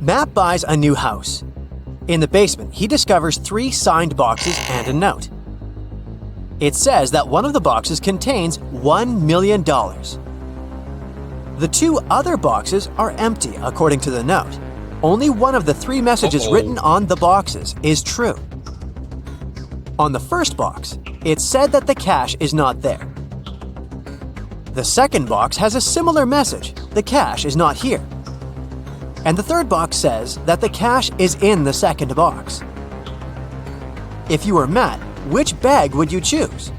Matt buys a new house. In the basement, he discovers 3 signed boxes and a note. It says that one of the boxes contains $1 million. The 2 other boxes are empty, according to the note. Only one of the 3 messages written on the boxes is true. On the first box, it said that the cash is not there. The second box has a similar message: the cash is not here. And the third box says that the cash is in the second box. If you were Matt, which bag would you choose?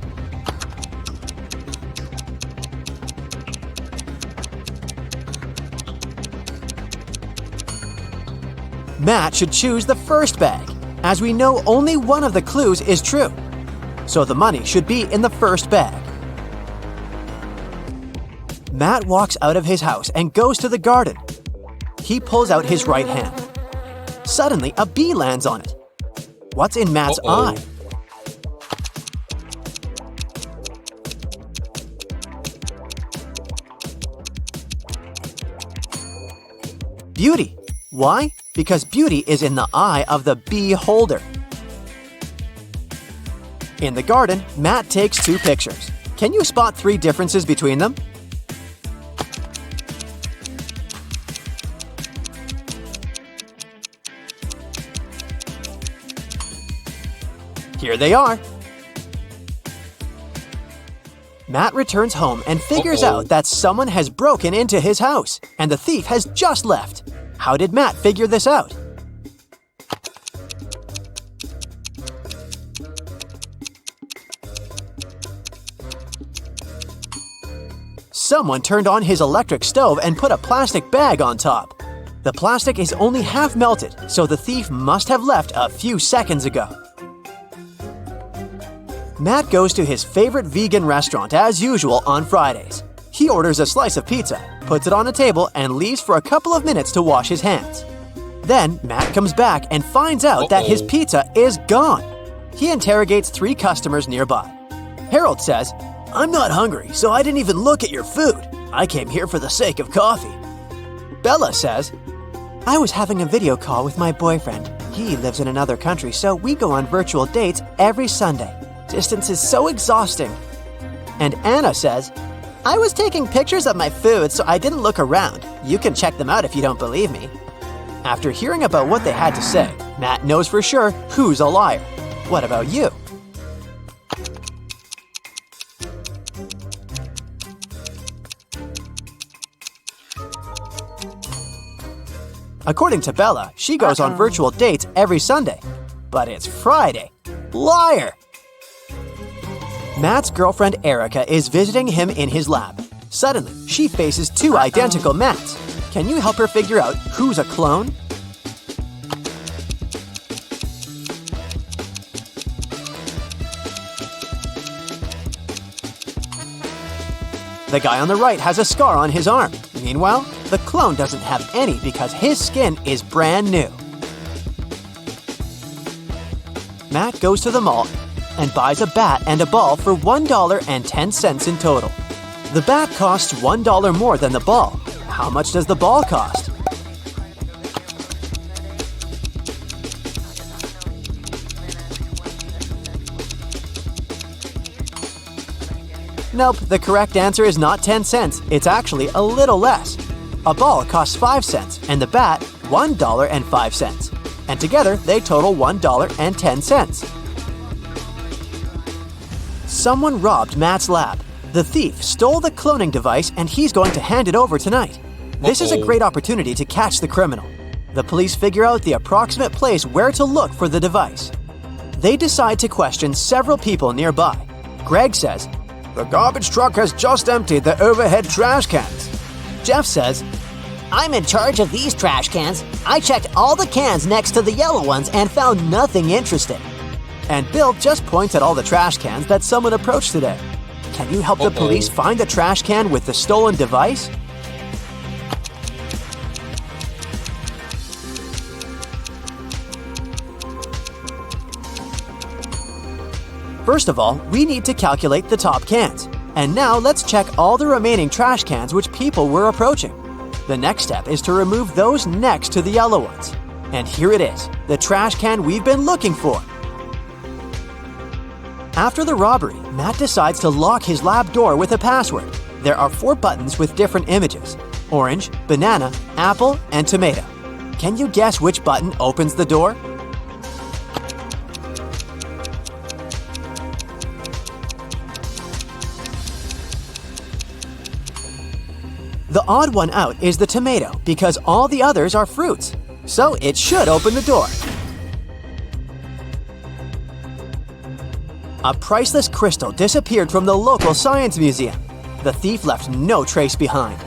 Matt should choose the first bag, as we know only one of the clues is true. So the money should be in the first bag. Matt walks out of his house and goes to the garden. He pulls out his right hand. Suddenly, a bee lands on it. What's in Matt's eye? Beauty. Why? Because beauty is in the eye of the bee holder. In the garden, Matt takes 2 pictures. Can you spot 3 differences between them? Here they are. Matt returns home and figures out that someone has broken into his house, and the thief has just left. How did Matt figure this out? Someone turned on his electric stove and put a plastic bag on top. The plastic is only half melted, so the thief must have left a few seconds ago. Matt goes to his favorite vegan restaurant as usual on Fridays. He orders a slice of pizza, puts it on a table, and leaves for a couple of minutes to wash his hands. Then Matt comes back and finds out that his pizza is gone. He interrogates 3 customers nearby. Harold says, "I'm not hungry, so I didn't even look at your food. I came here for the sake of coffee." Bella says, "I was having a video call with my boyfriend. He lives in another country, so we go on virtual dates every Sunday. Distance is so exhausting." And Anna says, "I was taking pictures of my food, so I didn't look around. You can check them out if you don't believe me." After hearing about what they had to say, Matt knows for sure who's a liar. What about you? According to Bella, she goes on virtual dates every Sunday. But it's Friday. Liar! Matt's girlfriend Erica is visiting him in his lab. Suddenly, she faces 2 identical Matts. Can you help her figure out who's a clone? The guy on the right has a scar on his arm. Meanwhile, the clone doesn't have any because his skin is brand new. Matt goes to the mall and buys a bat and a ball for $1.10 in total. The bat costs $1 more than the ball. How much does the ball cost? Nope, the correct answer is not 10 cents. It's actually a little less. A ball costs 5 cents and the bat $1.05. And together they total $1.10. Someone robbed Matt's lab. The thief stole the cloning device and he's going to hand it over tonight. This is a great opportunity to catch the criminal. The police figure out the approximate place where to look for the device. They decide to question several people nearby. Greg says, "The garbage truck has just emptied the overhead trash cans." Jeff says, "I'm in charge of these trash cans. I checked all the cans next to the yellow ones and found nothing interesting." And Bill just points at all the trash cans that someone approached today. Can you help the police find the trash can with the stolen device? First of all, we need to calculate the top cans. And now let's check all the remaining trash cans which people were approaching. The next step is to remove those next to the yellow ones. And here it is, the trash can we've been looking for. After the robbery, Matt decides to lock his lab door with a password. There are 4 buttons with different images: orange, banana, apple, and tomato. Can you guess which button opens the door? The odd one out is the tomato because all the others are fruits, so it should open the door. A priceless crystal disappeared from the local science museum. The thief left no trace behind.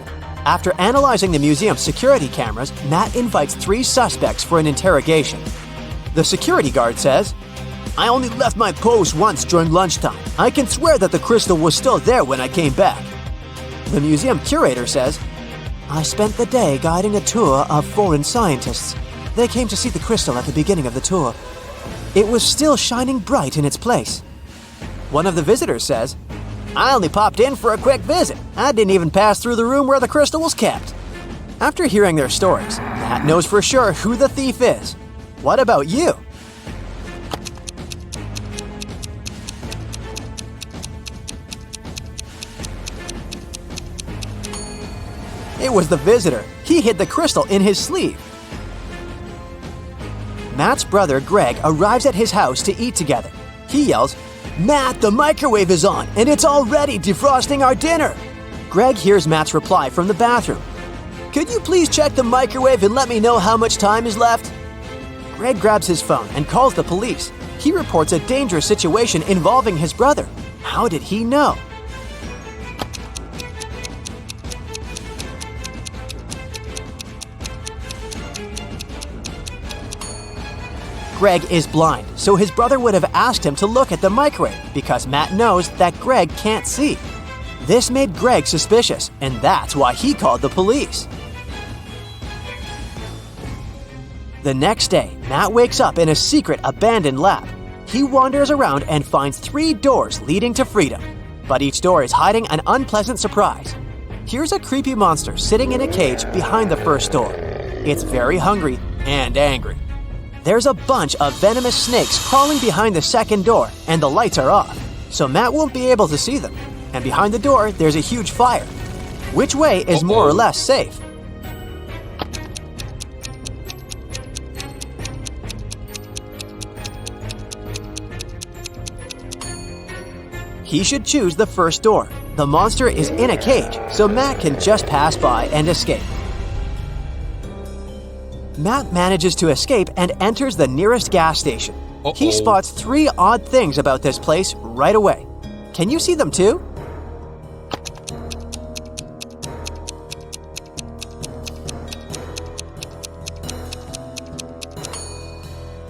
After analyzing the museum's security cameras, Matt invites 3 suspects for an interrogation. The security guard says, "I only left my post once during lunchtime. I can swear that the crystal was still there when I came back." The museum curator says, "I spent the day guiding a tour of foreign scientists. They came to see the crystal at the beginning of the tour. It was still shining bright in its place." One of the visitors says, "I only popped in for a quick visit. I didn't even pass through the room where the crystal was kept." After hearing their stories, Matt knows for sure who the thief is. What about you? It was the visitor. He hid the crystal in his sleeve. Matt's brother Greg arrives at his house to eat together. He yells, "Matt, the microwave is on, and it's already defrosting our dinner!" Greg hears Matt's reply from the bathroom. "Could you please check the microwave and let me know how much time is left?" Greg grabs his phone and calls the police. He reports a dangerous situation involving his brother. How did he know? Greg is blind, so his brother would have asked him to look at the microwave because Matt knows that Greg can't see. This made Greg suspicious, and that's why he called the police. The next day, Matt wakes up in a secret abandoned lab. He wanders around and finds 3 doors leading to freedom, but each door is hiding an unpleasant surprise. Here's a creepy monster sitting in a cage behind the first door. It's very hungry and angry. There's a bunch of venomous snakes crawling behind the second door, and the lights are off, so Matt won't be able to see them. And behind the door, there's a huge fire. Which way is more or less safe? He should choose the first door. The monster is in a cage, so Matt can just pass by and escape. Matt manages to escape and enters the nearest gas station. He spots 3 odd things about this place right away. Can you see them too?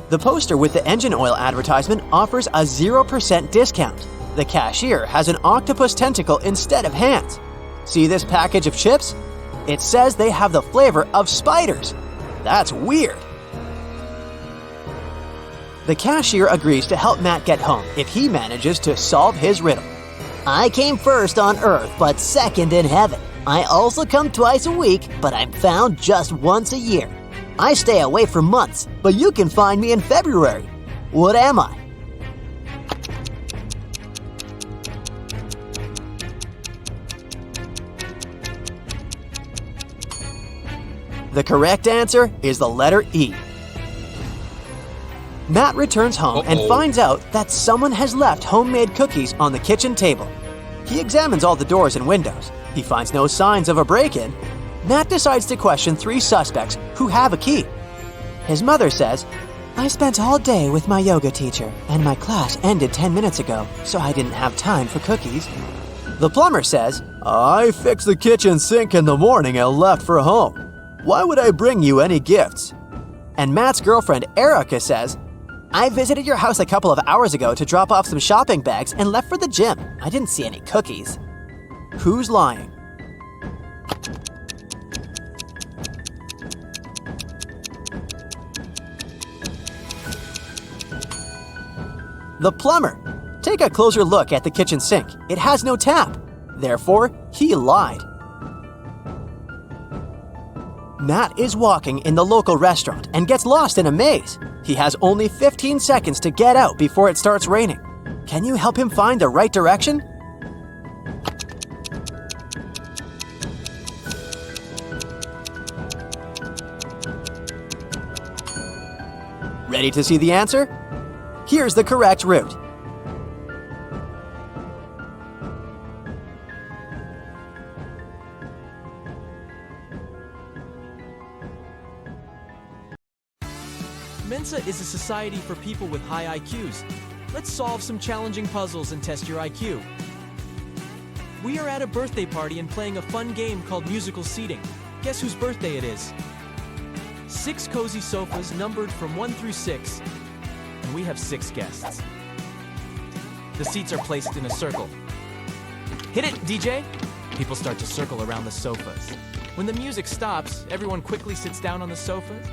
The poster with the engine oil advertisement offers a 0% discount. The cashier has an octopus tentacle instead of hands. See this package of chips? It says they have the flavor of spiders. That's weird. The cashier agrees to help Matt get home if he manages to solve his riddle. I came first on Earth, but second in heaven. I also come twice a week, but I'm found just once a year. I stay away for months, but you can find me in February. What am I? The correct answer is the letter E. Matt returns home and finds out that someone has left homemade cookies on the kitchen table. He examines all the doors and windows. He finds no signs of a break-in. Matt decides to question 3 suspects who have a key. His mother says, "I spent all day with my yoga teacher, and my class ended 10 minutes ago, so I didn't have time for cookies." The plumber says, "I fixed the kitchen sink in the morning and left for home. Why would I bring you any gifts?" And Matt's girlfriend Erica says, "I visited your house a couple of hours ago to drop off some shopping bags and left for the gym. I didn't see any cookies." Who's lying? The plumber. Take a closer look at the kitchen sink. It has no tap. Therefore, he lied. Matt is walking in the local restaurant and gets lost in a maze. He has only 15 seconds to get out before it starts raining. Can you help him find the right direction? Ready to see the answer? Here's the correct route. Mensa is a society for people with high IQs. Let's solve some challenging puzzles and test your IQ. We are at a birthday party and playing a fun game called musical seating. Guess whose birthday it is? 6 cozy sofas numbered from 1 through 6, and we have 6 guests. The seats are placed in a circle. Hit it, DJ! People start to circle around the sofas. When the music stops, everyone quickly sits down on the sofas.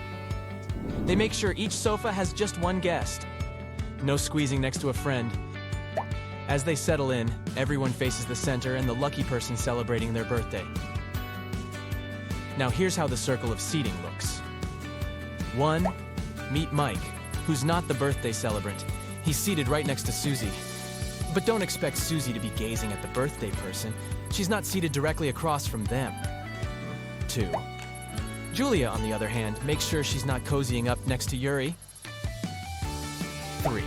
They make sure each sofa has just one guest. No squeezing next to a friend. As they settle in, everyone faces the center and the lucky person celebrating their birthday. Now here's how the circle of seating looks. 1. Meet Mike, who's not the birthday celebrant. He's seated right next to Susie. But don't expect Susie to be gazing at the birthday person. She's not seated directly across from them. 2. Julia, on the other hand, makes sure she's not cozying up next to Yuri. 3.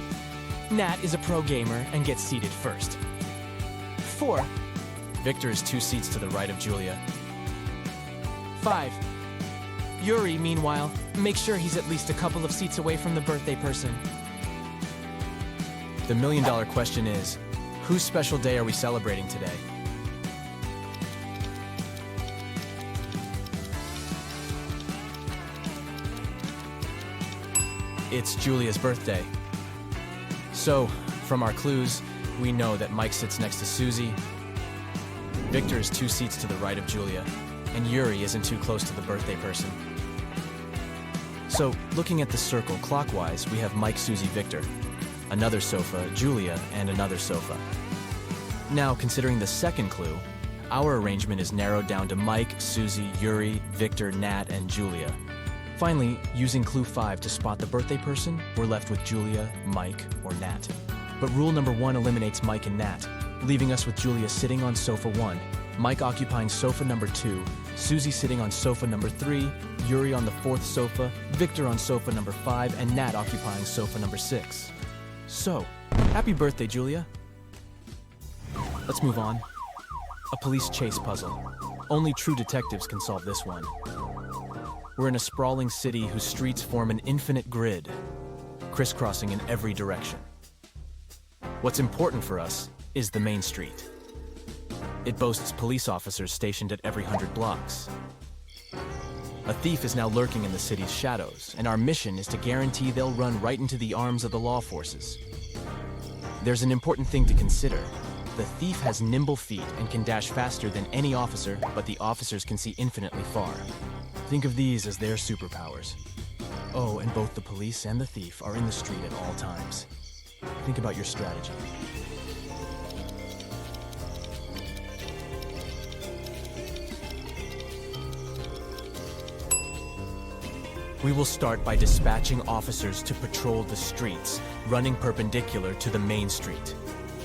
Nat is a pro gamer and gets seated first. 4. Victor is 2 seats to the right of Julia. 5. Yuri, meanwhile, makes sure he's at least a couple of seats away from the birthday person. The million-dollar question is, whose special day are we celebrating today? It's Julia's birthday. So, from our clues, we know that Mike sits next to Susie, Victor is 2 seats to the right of Julia, and Yuri isn't too close to the birthday person. So, looking at the circle clockwise, we have Mike, Susie, Victor, another sofa, Julia, and another sofa. Now, considering the second clue, our arrangement is narrowed down to Mike, Susie, Yuri, Victor, Nat, and Julia. Finally, using clue 5 to spot the birthday person, we're left with Julia, Mike, or Nat. But rule number 1 eliminates Mike and Nat, leaving us with Julia sitting on sofa 1, Mike occupying sofa number 2, Susie sitting on sofa number 3, Yuri on the 4th sofa, Victor on sofa number 5, and Nat occupying sofa number 6. So, happy birthday, Julia. Let's move on. A police chase puzzle. Only true detectives can solve this one. We're in a sprawling city whose streets form an infinite grid, crisscrossing in every direction. What's important for us is the main street. It boasts police officers stationed at every 100 blocks. A thief is now lurking in the city's shadows, and our mission is to guarantee they'll run right into the arms of the law forces. There's an important thing to consider. The thief has nimble feet and can dash faster than any officer, but the officers can see infinitely far. Think of these as their superpowers. Oh, and both the police and the thief are in the street at all times. Think about your strategy. We will start by dispatching officers to patrol the streets, running perpendicular to the main street.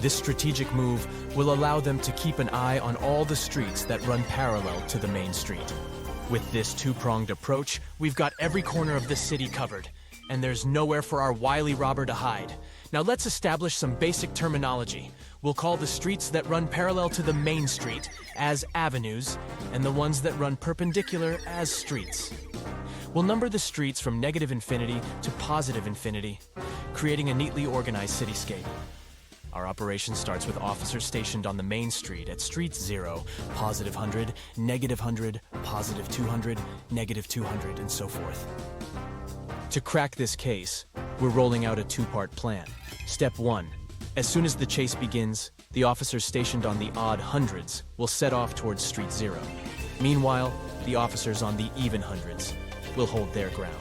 This strategic move will allow them to keep an eye on all the streets that run parallel to the main street. With this two-pronged approach, we've got every corner of the city covered, and there's nowhere for our wily robber to hide. Now let's establish some basic terminology. We'll call the streets that run parallel to the main street as avenues, and the ones that run perpendicular as streets. We'll number the streets from negative infinity to positive infinity, creating a neatly organized cityscape. Our operation starts with officers stationed on the main street at streets 0, positive 100, negative 100, positive 200, negative 200, and so forth. To crack this case, we're rolling out a 2-part plan. Step 1. As soon as the chase begins, the officers stationed on the odd hundreds will set off towards street 0. Meanwhile, the officers on the even hundreds will hold their ground.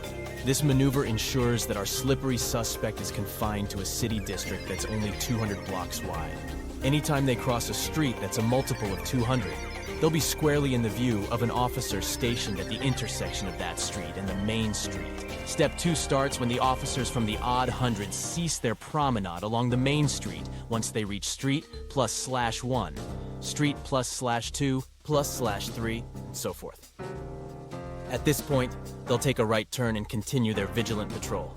This maneuver ensures that our slippery suspect is confined to a city district that's only 200 blocks wide. Anytime they cross a street that's a multiple of 200, they'll be squarely in the view of an officer stationed at the intersection of that street and the main street. Step 2 starts when the officers from the odd hundreds cease their promenade along the main street once they reach street +/1, street +/2, +/3, and so forth. At this point, they'll take a right turn and continue their vigilant patrol.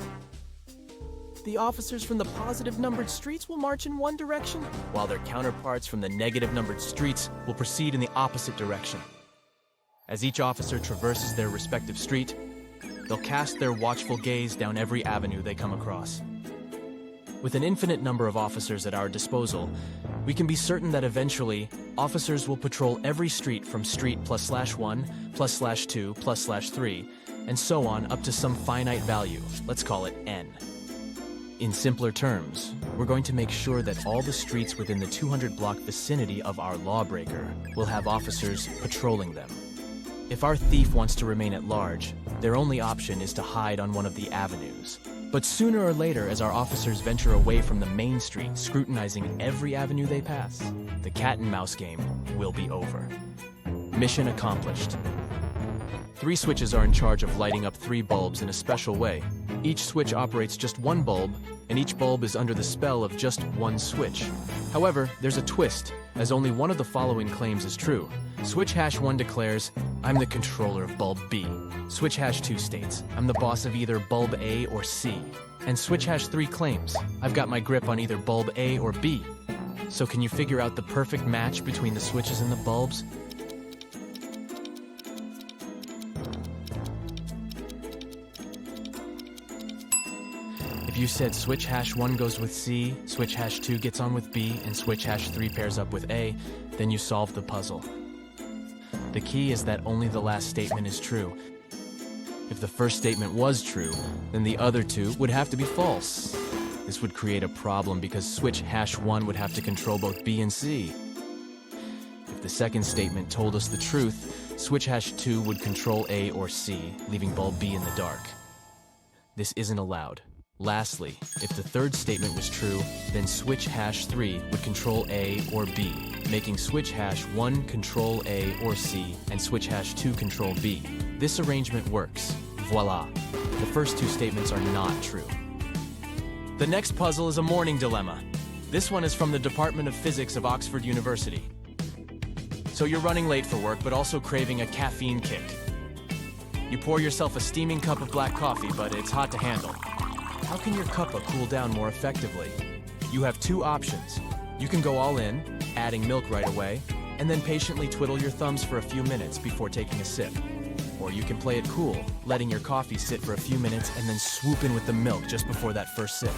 The officers from the positive-numbered streets will march in one direction, while their counterparts from the negative-numbered streets will proceed in the opposite direction. As each officer traverses their respective street, they'll cast their watchful gaze down every avenue they come across. With an infinite number of officers at our disposal, we can be certain that eventually, officers will patrol every street from street +/1, +/2, +/3, and so on up to some finite value, let's call it n. In simpler terms, we're going to make sure that all the streets within the 200-block vicinity of our lawbreaker will have officers patrolling them. If our thief wants to remain at large, their only option is to hide on one of the avenues. But sooner or later, as our officers venture away from the main street, scrutinizing every avenue they pass, the cat-and-mouse game will be over. Mission accomplished. 3 switches are in charge of lighting up 3 bulbs in a special way. Each switch operates just 1 bulb, and each bulb is under the spell of just 1 switch. However, there's a twist, as only one of the following claims is true. Switch #1 declares, "I'm the controller of bulb B." Switch #2 states, "I'm the boss of either bulb A or C." And switch #3 claims, "I've got my grip on either bulb A or B." So can you figure out the perfect match between the switches and the bulbs? If you said switch #1 goes with C, switch #2 gets on with B, and switch #3 pairs up with A, then you solve the puzzle. The key is that only the last statement is true. If the first statement was true, then the other 2 would have to be false. This would create a problem because switch #1 would have to control both B and C. If the second statement told us the truth, switch #2 would control A or C, leaving bulb B in the dark. This isn't allowed. Lastly, if the third statement was true, then switch #3 would control A or B, making switch #1 control A or C, and switch #2 control B. This arrangement works. Voila. The first 2 statements are not true. The next puzzle is a morning dilemma. This one is from the Department of Physics of Oxford University. So you're running late for work, but also craving a caffeine kick. You pour yourself a steaming cup of black coffee, but it's hot to handle. How can your cuppa cool down more effectively? You have 2 options. You can go all in, adding milk right away, and then patiently twiddle your thumbs for a few minutes before taking a sip. Or you can play it cool, letting your coffee sit for a few minutes and then swoop in with the milk just before that first sip.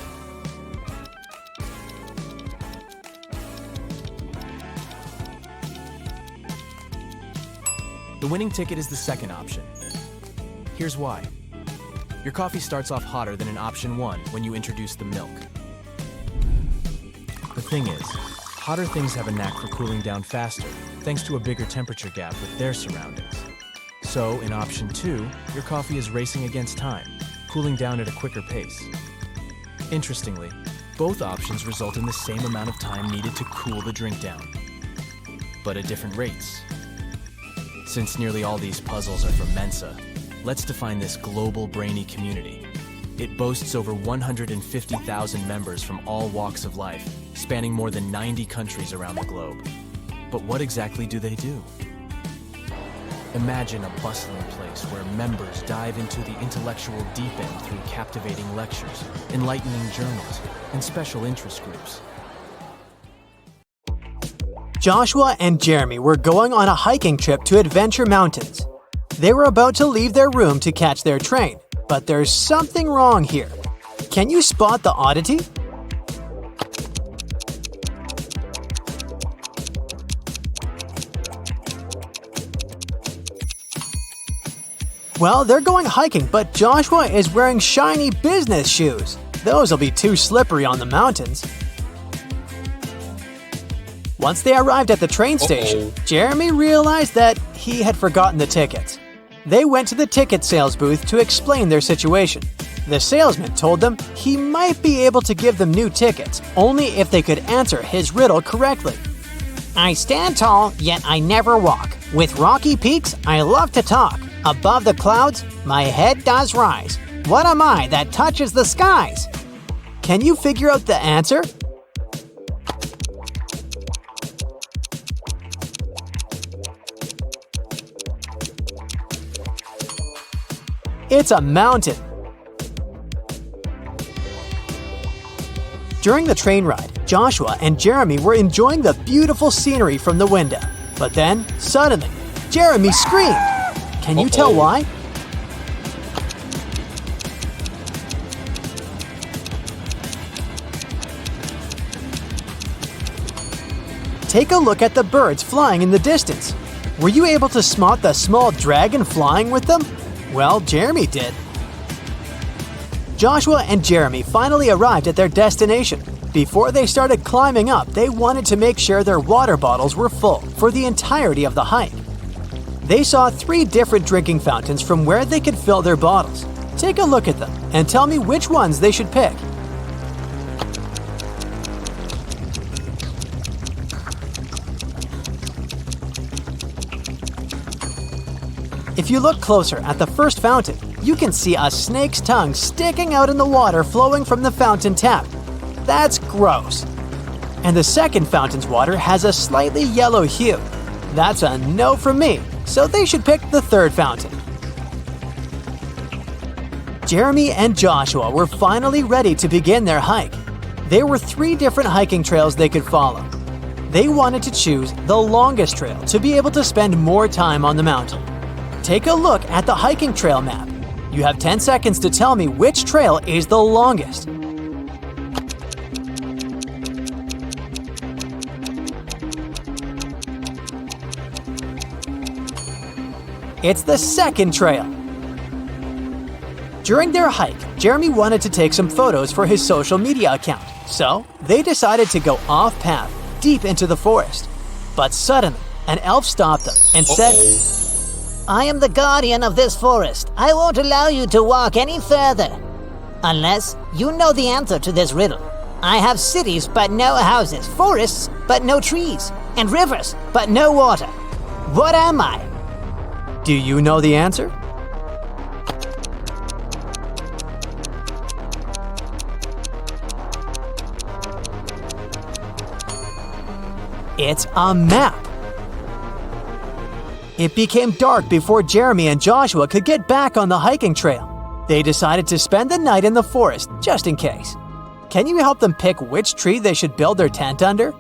The winning ticket is the second option. Here's why. Your coffee starts off hotter than in option 1 when you introduce the milk. The thing is, hotter things have a knack for cooling down faster, thanks to a bigger temperature gap with their surroundings. So, in option 2, your coffee is racing against time, cooling down at a quicker pace. Interestingly, both options result in the same amount of time needed to cool the drink down, but at different rates. Since nearly all these puzzles are from Mensa, let's define this global brainy community. It boasts over 150,000 members from all walks of life, spanning more than 90 countries around the globe. But what exactly do they do? Imagine a bustling place where members dive into the intellectual deep end through captivating lectures, enlightening journals, and special interest groups. Joshua and Jeremy were going on a hiking trip to Adventure Mountains. They were about to leave their room to catch their train, but there's something wrong here. Can you spot the oddity? Well, they're going hiking, but Joshua is wearing shiny business shoes. Those will be too slippery on the mountains. Once they arrived at the train station, Jeremy realized that he had forgotten the tickets. They went to the ticket sales booth to explain their situation. The salesman told them he might be able to give them new tickets, only if they could answer his riddle correctly. I stand tall, yet I never walk. With rocky peaks, I love to talk. Above the clouds, my head does rise. What am I that touches the skies? Can you figure out the answer? It's a mountain. During the train ride, Joshua and Jeremy were enjoying the beautiful scenery from the window. But then, suddenly, Jeremy screamed. Can you tell why? Take a look at the birds flying in the distance. Were you able to spot the small dragon flying with them? Well, Jeremy did. Joshua and Jeremy finally arrived at their destination. Before they started climbing up, they wanted to make sure their water bottles were full for the entirety of the hike. They saw 3 different drinking fountains from where they could fill their bottles. Take a look at them and tell me which ones they should pick. If you look closer at the first fountain, you can see a snake's tongue sticking out in the water flowing from the fountain tap. That's gross. And the second fountain's water has a slightly yellow hue. That's a no from me, so they should pick the third fountain. Jeremy and Joshua were finally ready to begin their hike. There were 3 different hiking trails they could follow. They wanted to choose the longest trail to be able to spend more time on the mountain. Take a look at the hiking trail map. You have 10 seconds to tell me which trail is the longest. It's the second trail. During their hike, Jeremy wanted to take some photos for his social media account, so they decided to go off-path, deep into the forest. But suddenly, an elf stopped them and said, I am the guardian of this forest. I won't allow you to walk any further. Unless you know the answer to this riddle. I have cities but no houses, forests but no trees, and rivers but no water. What am I? Do you know the answer? It's a map. It became dark before Jeremy and Joshua could get back on the hiking trail. They decided to spend the night in the forest, just in case. Can you help them pick which tree they should build their tent under?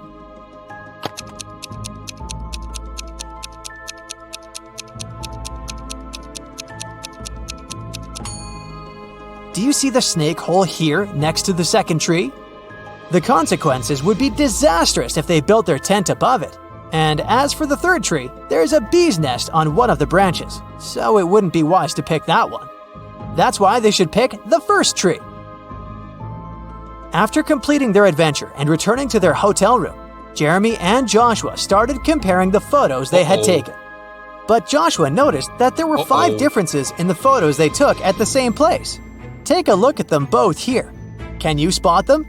Do you see the snake hole here next to the second tree? The consequences would be disastrous if they built their tent above it. And as for the third tree, there's a bee's nest on one of the branches, so it wouldn't be wise to pick that one. That's why they should pick the first tree. After completing their adventure and returning to their hotel room, Jeremy and Joshua started comparing the photos they had taken. But Joshua noticed that there were 5 differences in the photos they took at the same place. Take a look at them both here. Can you spot them?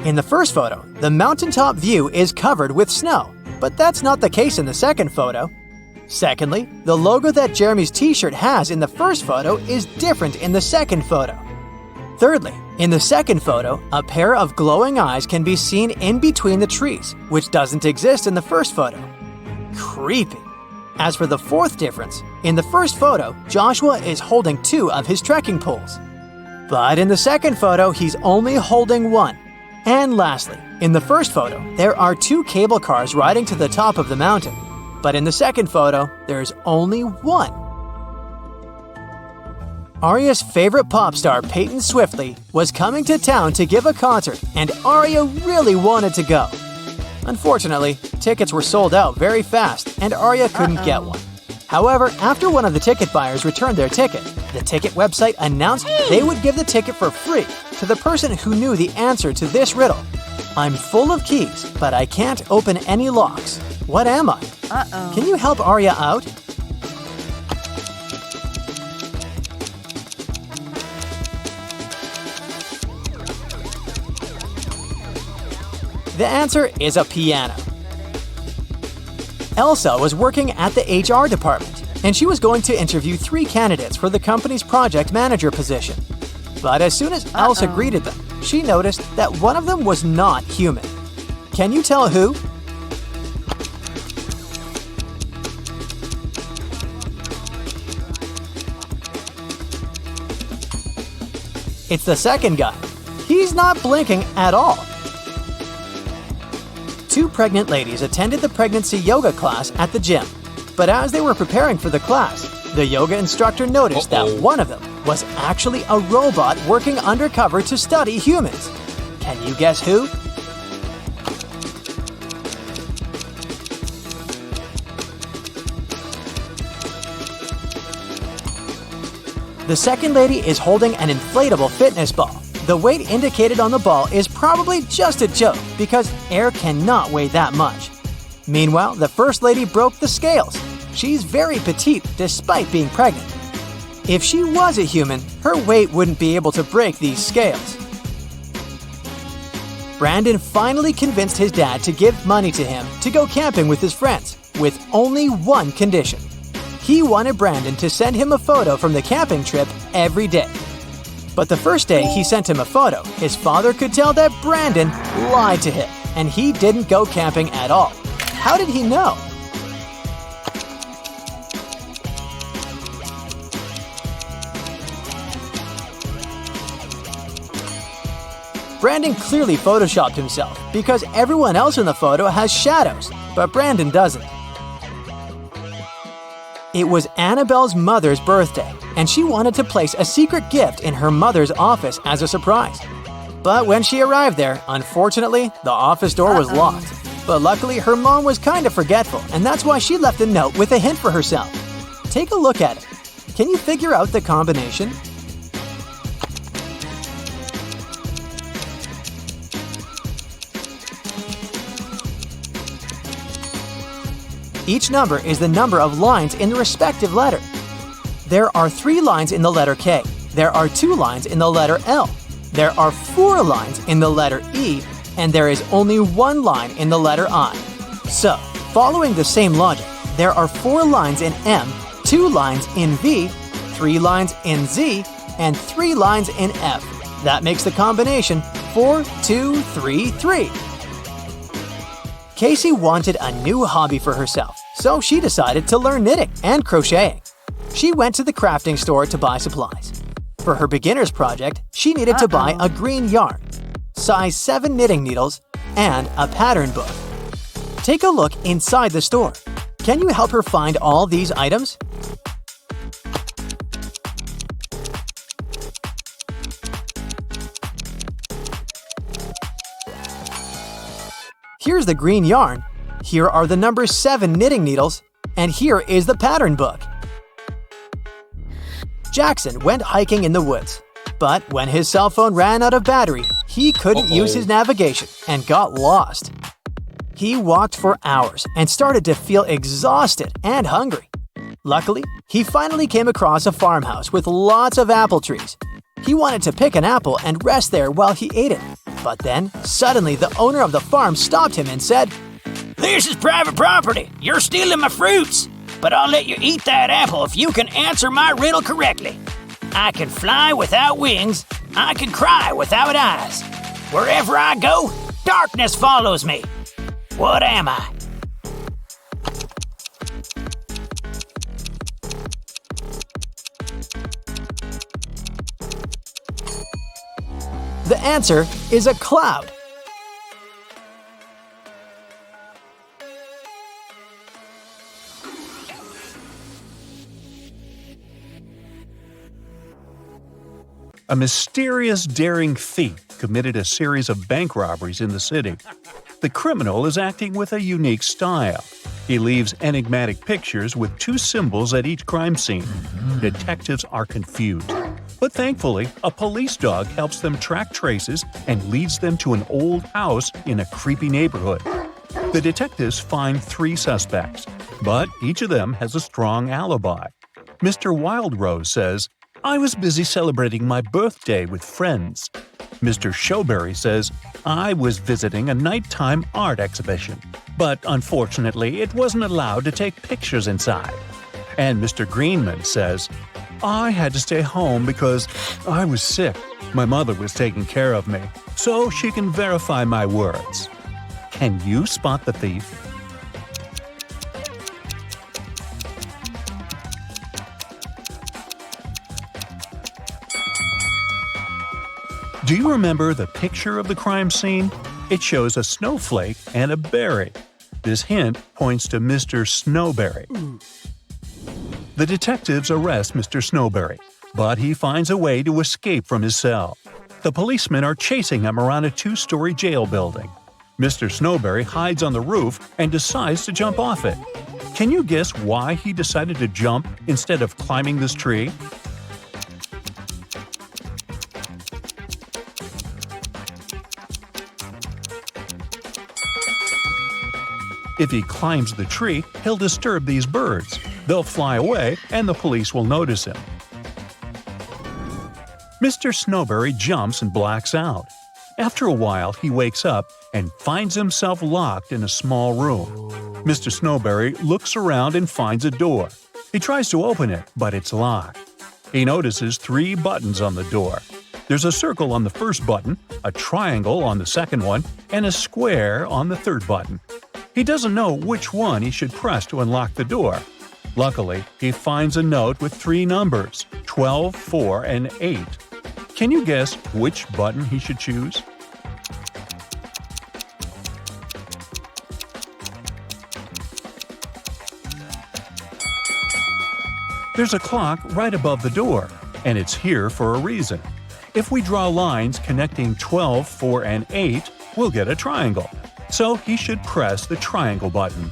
In the first photo, the mountaintop view is covered with snow, but that's not the case in the second photo. Secondly, the logo that Jeremy's t-shirt has in the first photo is different in the second photo. Thirdly, in the second photo, a pair of glowing eyes can be seen in between the trees, which doesn't exist in the first photo. Creepy. As for the fourth difference, in the first photo, Joshua is holding 2 of his trekking poles. But in the second photo, he's only holding 1. And lastly, in the first photo, there are 2 cable cars riding to the top of the mountain. But in the second photo, there's only 1. Arya's favorite pop star, Peyton Swiftly, was coming to town to give a concert, and Arya really wanted to go. Unfortunately, tickets were sold out very fast, and Arya couldn't get one. However, after one of the ticket buyers returned their ticket, the ticket website announced they would give the ticket for free to the person who knew the answer to this riddle. I'm full of keys, but I can't open any locks. What am I? Can you help Arya out? The answer is a piano. Elsa was working at the HR department, and she was going to interview 3 candidates for the company's project manager position. But as soon as Elsa greeted them, she noticed that one of them was not human. Can you tell who? It's the second guy. He's not blinking at all. 2 pregnant ladies attended the pregnancy yoga class at the gym. But as they were preparing for the class, the yoga instructor noticed that one of them was actually a robot working undercover to study humans. Can you guess who? The second lady is holding an inflatable fitness ball. The weight indicated on the ball is probably just a joke because air cannot weigh that much. Meanwhile, the first lady broke the scales. She's very petite despite being pregnant. If she was a human, her weight wouldn't be able to break these scales. Brandon finally convinced his dad to give money to him to go camping with his friends, with only one condition. He wanted Brandon to send him a photo from the camping trip every day. But the first day he sent him a photo, his father could tell that Brandon lied to him, and he didn't go camping at all. How did he know? Brandon clearly photoshopped himself because everyone else in the photo has shadows, but Brandon doesn't. It was Annabelle's mother's birthday, and she wanted to place a secret gift in her mother's office as a surprise. But when she arrived there, unfortunately, the office door was locked. But luckily, her mom was kind of forgetful, and that's why she left a note with a hint for herself. Take a look at it. Can you figure out the combination? Each number is the number of lines in the respective letter. There are 3 lines in the letter K. There are 2 lines in the letter L. There are 4 lines in the letter E, and there is only 1 line in the letter I. So, following the same logic, there are 4 lines in M, 2 lines in V, 3 lines in Z, and 3 lines in F. That makes the combination 4, 2, 3, 3. Casey wanted a new hobby for herself, so she decided to learn knitting and crocheting. She went to the crafting store to buy supplies. For her beginner's project, she needed to buy a green yarn, size 7 knitting needles, and a pattern book. Take a look inside the store. Can you help her find all these items? Here's the green yarn, here are the number 7 knitting needles, and here is the pattern book. Jackson went hiking in the woods, but when his cell phone ran out of battery, he couldn't use his navigation and got lost. He walked for hours and started to feel exhausted and hungry. Luckily, he finally came across a farmhouse with lots of apple trees. He wanted to pick an apple and rest there while he ate it. But then, suddenly the owner of the farm stopped him and said, "This is private property. You're stealing my fruits. But I'll let you eat that apple if you can answer my riddle correctly. I can fly without wings. I can cry without eyes. Wherever I go, darkness follows me. What am I?" The answer is a cloud. A mysterious, daring thief committed a series of bank robberies in the city. The criminal is acting with a unique style. He leaves enigmatic pictures with 2 symbols at each crime scene. Detectives are confused. But thankfully, a police dog helps them track traces and leads them to an old house in a creepy neighborhood. The detectives find 3 suspects, but each of them has a strong alibi. Mr. Wildrose says, "I was busy celebrating my birthday with friends." Mr. Showberry says, I was visiting a nighttime art exhibition, but unfortunately it wasn't allowed to take pictures inside. And Mr. Greenman says, I had to stay home because I was sick. My mother was taking care of me, so she can verify my words. Can you spot the thief? Do you remember the picture of the crime scene? It shows a snowflake and a berry. This hint points to Mr. Snowberry. The detectives arrest Mr. Snowberry, but he finds a way to escape from his cell. The policemen are chasing him around a 2-story jail building. Mr. Snowberry hides on the roof and decides to jump off it. Can you guess why he decided to jump instead of climbing this tree? If he climbs the tree, he'll disturb these birds. They'll fly away and the police will notice him. Mr. Snowberry jumps and blacks out. After a while, he wakes up and finds himself locked in a small room. Mr. Snowberry looks around and finds a door. He tries to open it, but it's locked. He notices 3 buttons on the door. There's a circle on the first button, a triangle on the second one, and a square on the third button. He doesn't know which one he should press to unlock the door. Luckily, he finds a note with 3 numbers, 12, 4, and 8. Can you guess which button he should choose? There's a clock right above the door, and it's here for a reason. If we draw lines connecting 12, 4, and 8, we'll get a triangle. So he should press the triangle button.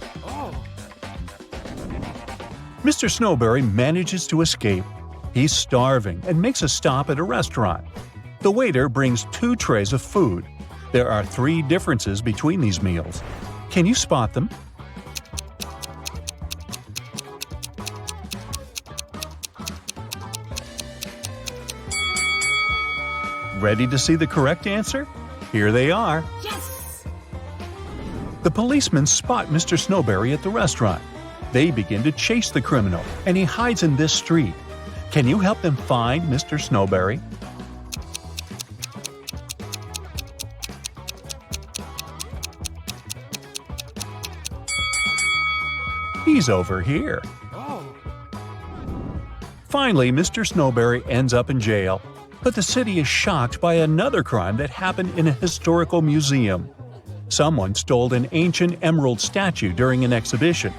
Mr. Snowberry manages to escape. He's starving and makes a stop at a restaurant. The waiter brings 2 trays of food. There are 3 differences between these meals. Can you spot them? Ready to see the correct answer? Here they are. The policemen spot Mr. Snowberry at the restaurant. They begin to chase the criminal, and he hides in this street. Can you help them find Mr. Snowberry? He's over here. Finally, Mr. Snowberry ends up in jail, but the city is shocked by another crime that happened in a historical museum. Someone stole an ancient emerald statue during an exhibition.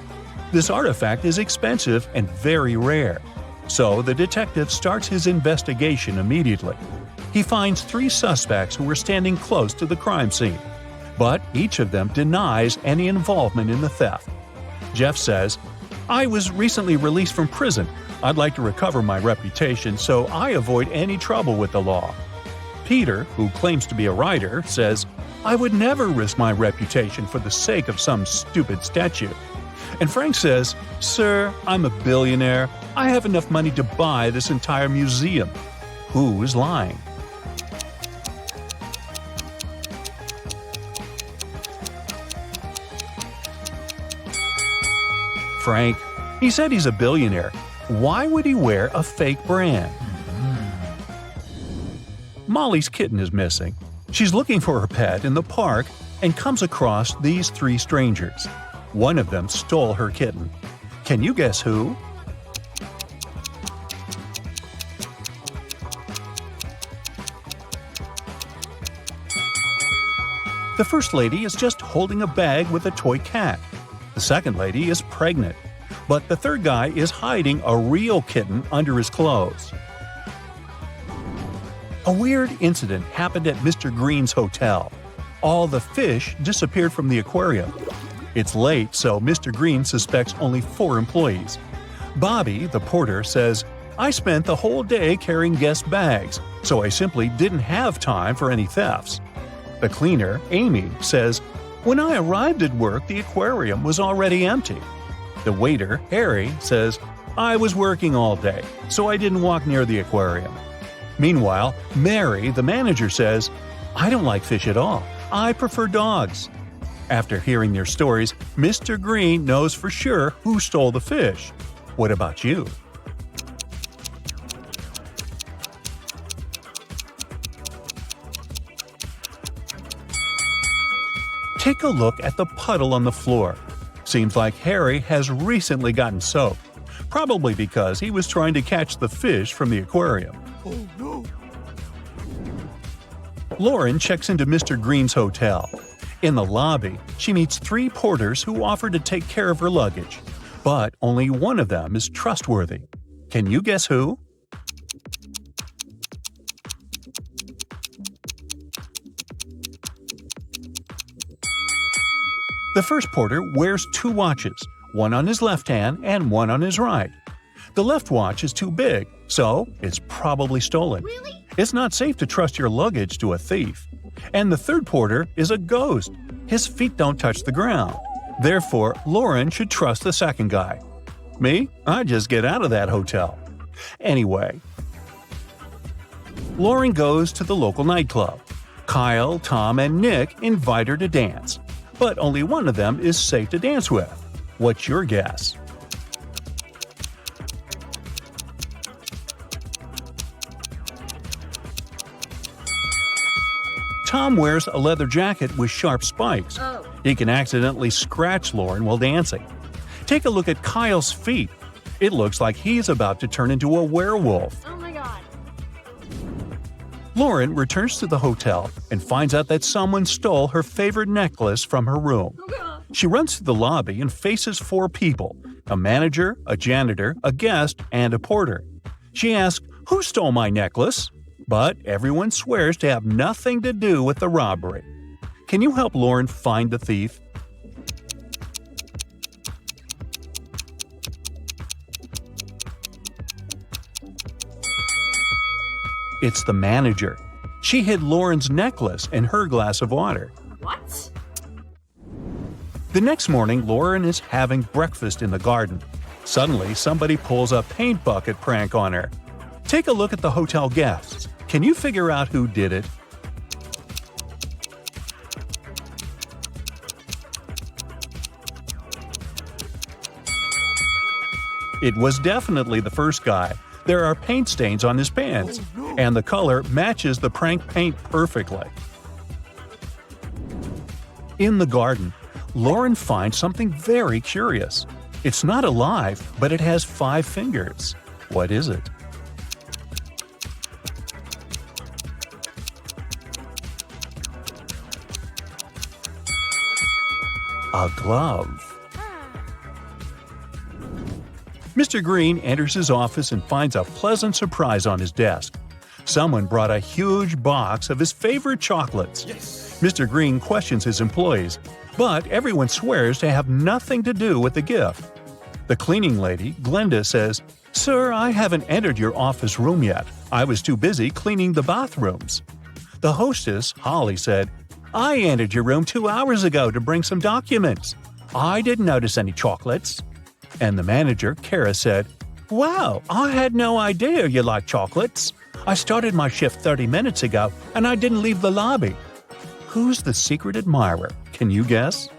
This artifact is expensive and very rare. So the detective starts his investigation immediately. He finds 3 suspects who were standing close to the crime scene. But each of them denies any involvement in the theft. Jeff says, I was recently released from prison. I'd like to recover my reputation, so I avoid any trouble with the law. Peter, who claims to be a writer, says, I would never risk my reputation for the sake of some stupid statue. And Frank says, Sir, I'm a billionaire. I have enough money to buy this entire museum. Who is lying? Frank. He said he's a billionaire. Why would he wear a fake brand? Molly's kitten is missing. She's looking for her pet in the park and comes across these 3 strangers. One of them stole her kitten. Can you guess who? The first lady is just holding a bag with a toy cat. The second lady is pregnant. But the third guy is hiding a real kitten under his clothes. A weird incident happened at Mr. Green's hotel. All the fish disappeared from the aquarium. It's late, so Mr. Green suspects only 4 employees. Bobby, the porter, says, I spent the whole day carrying guest bags, so I simply didn't have time for any thefts. The cleaner, Amy, says, when I arrived at work, the aquarium was already empty. The waiter, Harry, says, I was working all day, so I didn't walk near the aquarium. Meanwhile, Mary, the manager, says, "I don't like fish at all. I prefer dogs." After hearing their stories, Mr. Green knows for sure who stole the fish. What about you? Take a look at the puddle on the floor. Seems like Harry has recently gotten soaked, probably because he was trying to catch the fish from the aquarium. Oh no! Lauren checks into Mr. Green's hotel. In the lobby, she meets 3 porters who offer to take care of her luggage, but only one of them is trustworthy. Can you guess who? The first porter wears 2 watches, one on his left hand and one on his right. The left watch is too big, so it's probably stolen. Really? It's not safe to trust your luggage to a thief. And the third porter is a ghost. His feet don't touch the ground. Therefore, Lauren should trust the second guy. Me? I just get out of that hotel. Anyway, Lauren goes to the local nightclub. Kyle, Tom, and Nick invite her to dance. But only one of them is safe to dance with. What's your guess? Tom wears a leather jacket with sharp spikes. Oh. He can accidentally scratch Lauren while dancing. Take a look at Kyle's feet. It looks like he's about to turn into a werewolf. Oh my god. Lauren returns to the hotel and finds out that someone stole her favorite necklace from her room. Oh god. She runs to the lobby and faces 4 people: a manager, a janitor, a guest, and a porter. She asks, "Who stole my necklace?" But everyone swears to have nothing to do with the robbery. Can you help Lauren find the thief? It's the manager. She hid Lauren's necklace in her glass of water. What? The next morning, Lauren is having breakfast in the garden. Suddenly, somebody pulls a paint bucket prank on her. Take a look at the hotel guests. Can you figure out who did it? It was definitely the first guy. There are paint stains on his pants, and the color matches the prank paint perfectly. In the garden, Lauren finds something very curious. It's not alive, but it has 5 fingers. What is it? A glove. Mr. Green enters his office and finds a pleasant surprise on his desk. Someone brought a huge box of his favorite chocolates. Yes. Mr. Green questions his employees, but everyone swears to have nothing to do with the gift. The cleaning lady, Glenda, says, "Sir, I haven't entered your office room yet. I was too busy cleaning the bathrooms." The hostess, Holly, said, "I entered your room 2 hours ago to bring some documents. I didn't notice any chocolates." And the manager, Kara, said, "Wow, I had no idea you like chocolates. I started my shift 30 minutes ago and I didn't leave the lobby." Who's the secret admirer? Can you guess?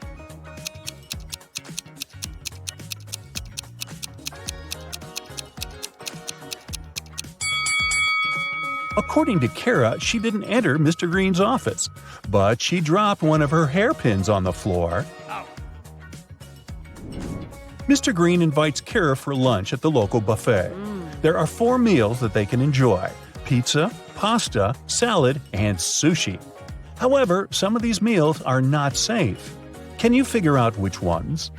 According to Kara, she didn't enter Mr. Green's office, but she dropped one of her hairpins on the floor. Mr. Green invites Kara for lunch at the local buffet. There are 4 meals that they can enjoy: pizza, pasta, salad, and sushi. However, some of these meals are not safe. Can you figure out which ones?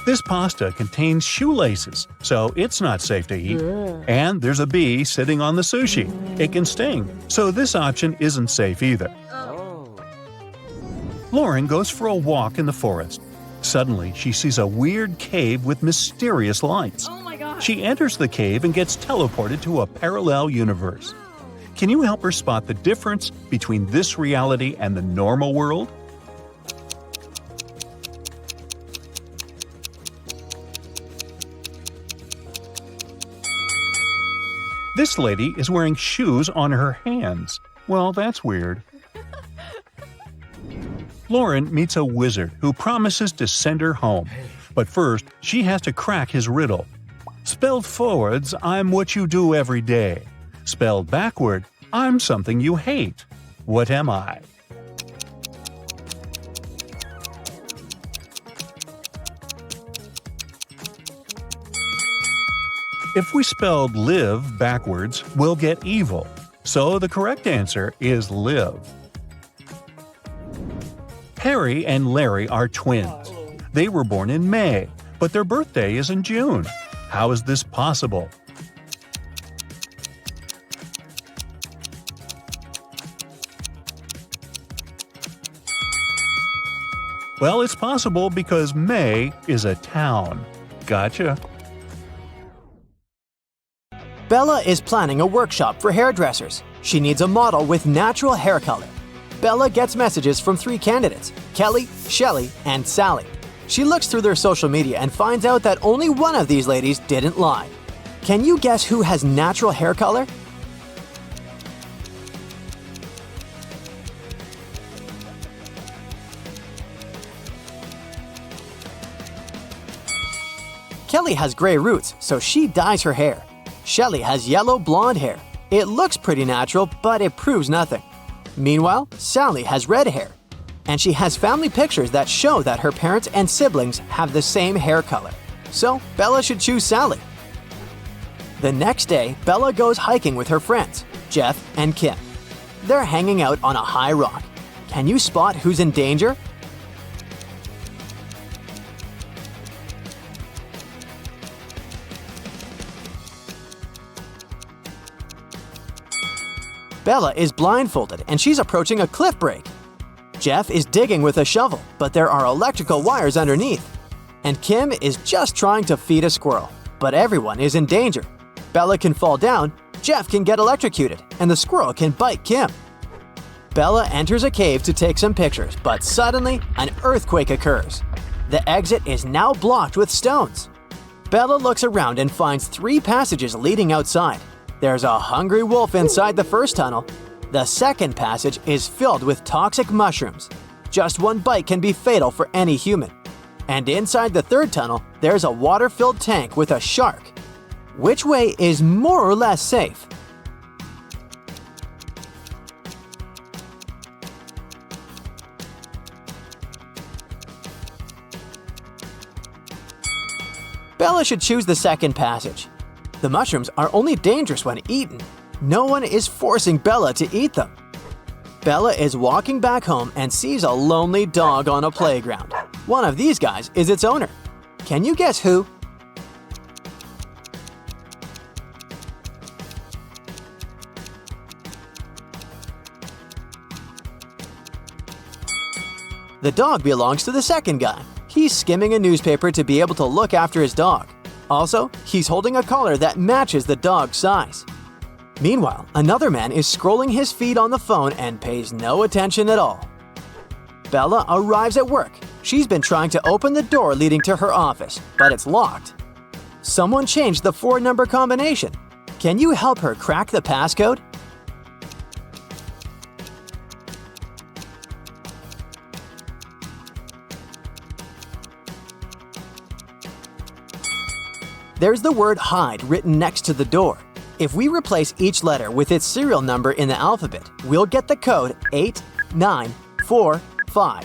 This pasta contains shoelaces, so it's not safe to eat. And there's a bee sitting on the sushi. It can sting, so this option isn't safe either. Lauren goes for a walk in the forest. Suddenly, she sees a weird cave with mysterious lights. Oh my god. She enters the cave and gets teleported to a parallel universe. Can you help her spot the difference between this reality and the normal world? This lady is wearing shoes on her hands. Well, that's weird. Lauren meets a wizard who promises to send her home. But first, she has to crack his riddle. Spelled forwards, I'm what you do every day. Spelled backward, I'm something you hate. What am I? If we spelled live backwards, we'll get evil. So the correct answer is live. Harry and Larry are twins. They were born in May, but their birthday is in June. How is this possible? Well, it's possible because May is a town. Gotcha. Bella is planning a workshop for hairdressers. She needs a model with natural hair color. Bella gets messages from 3 candidates, Kelly, Shelly, and Sally. She looks through their social media and finds out that only one of these ladies didn't lie. Can you guess who has natural hair color? Kelly has gray roots, so she dyes her hair. Shelly has yellow blonde hair. It looks pretty natural, but it proves nothing. Meanwhile, Sally has red hair. And she has family pictures that show that her parents and siblings have the same hair color. So, Bella should choose Sally. The next day, Bella goes hiking with her friends, Jeff and Kim. They're hanging out on a high rock. Can you spot who's in danger? Bella is blindfolded and she's approaching a cliff break. Jeff is digging with a shovel, but there are electrical wires underneath. And Kim is just trying to feed a squirrel, but everyone is in danger. Bella can fall down, Jeff can get electrocuted, and the squirrel can bite Kim. Bella enters a cave to take some pictures, but suddenly an earthquake occurs. The exit is now blocked with stones. Bella looks around and finds 3 passages leading outside. There's a hungry wolf inside the first tunnel. The second passage is filled with toxic mushrooms. Just one bite can be fatal for any human. And inside the third tunnel, there's a water-filled tank with a shark. Which way is more or less safe? Bella should choose the second passage. The mushrooms are only dangerous when eaten. No one is forcing Bella to eat them. Bella is walking back home and sees a lonely dog on a playground. One of these guys is its owner. Can you guess who? The dog belongs to the second guy. He's skimming a newspaper to be able to look after his dog. Also, he's holding a collar that matches the dog's size. Meanwhile, another man is scrolling his feed on the phone and pays no attention at all. Bella arrives at work. She's been trying to open the door leading to her office, but it's locked. Someone changed the 4-number combination. Can you help her crack the passcode? There's the word hide written next to the door. If we replace each letter with its serial number in the alphabet, we'll get the code 8945.